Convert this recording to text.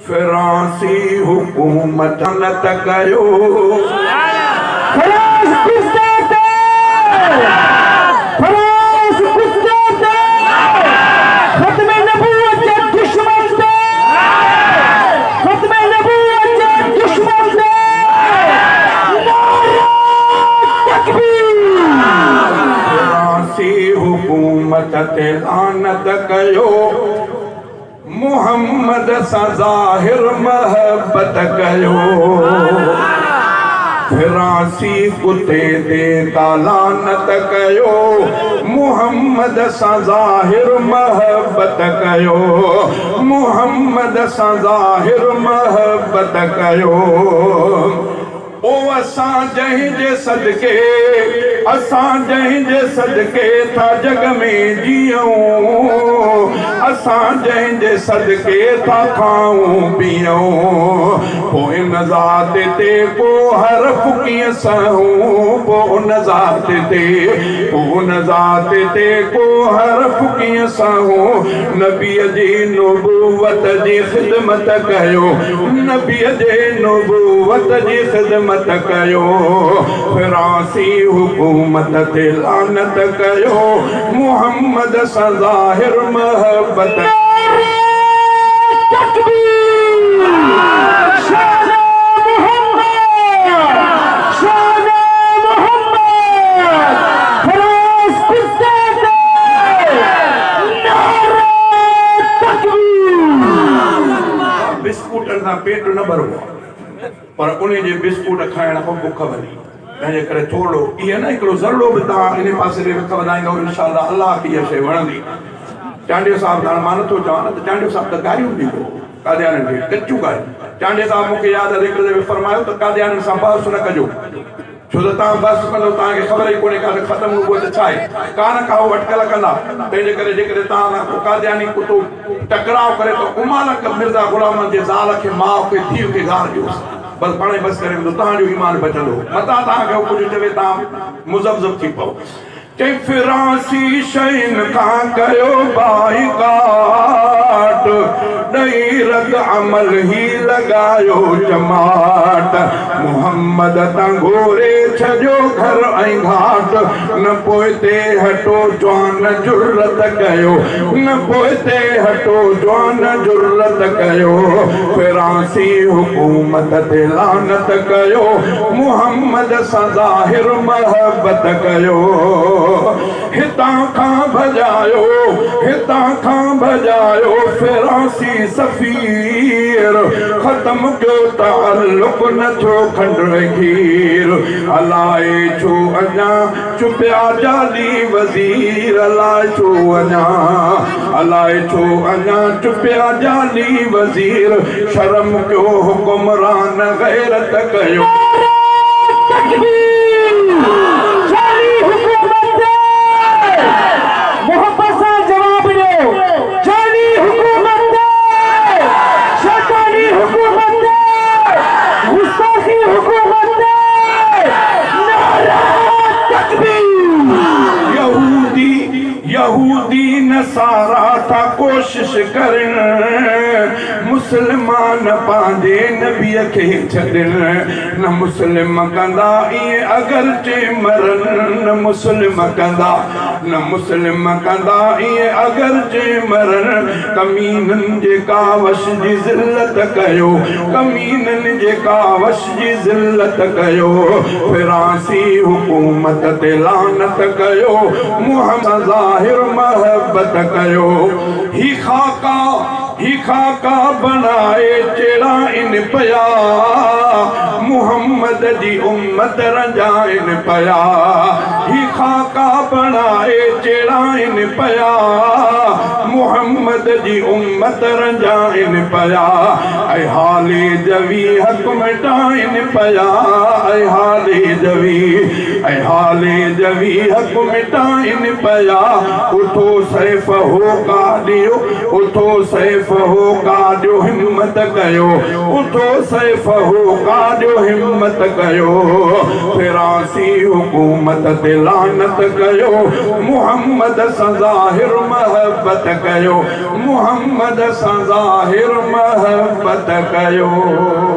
फिरांसी हुकूमत न कयो हुकूमत ते लानत कयो मुहम्मद सा ज़ाहिर महब्बत कयो फिरांसी कुते दे का लानत कयो मुहम्मद सा ज़ाहिर महब्बत कयो मुहम्मद सा ज़ाहिर महब्बत कयो ओ असां जंहिंजे सदके था जग में जियूं असां जंहिंजे सदके था खाऊं पियूं पोइ इन ज़ात ते को हरफ कीअं सहूं पोइ उन ज़ात ते को हरफ कीअं सहूं नबीअ जी नुबुवत जी ख़िदमत कयो नबीअ जे नुबुवत जी ख़िदमत कयो फिरांसी हुकूमत ते लानत कयो मुहम्मद सा ज़ाहिर महब्बत बिस्कुटनि सां पेट न भरबो पर उन्हें जे बिस्कुट खाइण खां बुख भरी तंहिंजे करे थोरो इहे न हिकिड़ो ज़रलो बि तव्हां इन पासे ॾे वधाईंदव इंशाअल्लाह अल्लाह खे इहा शइ वणंदी चांडियो साहिबु हाणे मां नथो चवां न त चांडियो साहिबु त गारियूं ॾींदो कादियाननि खे कचूं ॻाल्हियूं चांडियो साहिबु मूंखे यादि आहे हिकिड़े दफ़े फरमायो त कादियाननि सां बहस न कजो छो त तव्हां बहस कंदो तव्हांखे ख़बर ई कोन्हे कान ख़तमु रुॻो त छा आहे कान का अटकल कंदा तंहिंजे करे जेकॾहिं तव्हां कादियानी कुतो टकराव करे त उमालक मिर्ज़ा ग़ुलाम जे ज़ाल खे माउ खे धीउ खे गार ॾियोसि बस पाणे बस करे तव्हांजो ईमान बचंदो मथां तव्हांखे कुझु चवे तव्हां मुज़ब्ज़ब थी पओ चई फिरांसी शयुनि खां कयो बाइकाट ॾेई रद अमल ही लॻायो जमाट मुहम्मद तां घोरे छॾियो घर ऐं घाट न पोइ ते हटो जवान जुर्रत कयो न पोइ ते हटो जवान जुर्रत कयो फिरांसी हुकूमत ते लानत कयो मुहम्मद सां ज़ाहिर महब्बत कयो हितां खां भॼायो फिरांसी सफ़ीर ख़त्म कयो ताल्लुक़ न थियो खंडु खीर अलाए छो अञा चुपिया जाली वज़ीर अलाए छो अञा चुपिया जाली वज़ीर शर्म कयो हुकुमरान गैरत कयो यहूदी नसारा था कोशिश करण मुसलमान पंहिंजे नबीअ खे छॾण न मुस्लिम कंदा इएं अगरचे मरन न मुस्लिम कंदा इएं अगरचे मरन कमीननि जे कावश जी ज़िल्लत कयो फिरांसी हुकूमत ते लानत कयो मुहम्मद ज़ाहिर महब्बत कयो ही खाका बनाए चेड़ा इन पया मुहम्मद जी उम्मत रंजाइन पया ही खाका बनाए चेड़ा इन पया मुहम्मद जी उम्मत रंजाइन पया ऐ हाली जवी हक मिटाइन पया ऐ हाली जवी हक मिटाइन पया उठो सैफ हो काडियो उठो सैफ हो काडियो हिम्मत कयो उठो सैफ हो काडियो हिम्मत कयो फिरासी हुकूमत ते लानत कयो मुहम्मद सा ज़ाहिर महब्बत कयो मुहम्मद सा ज़ाहिर महब्बत कयो।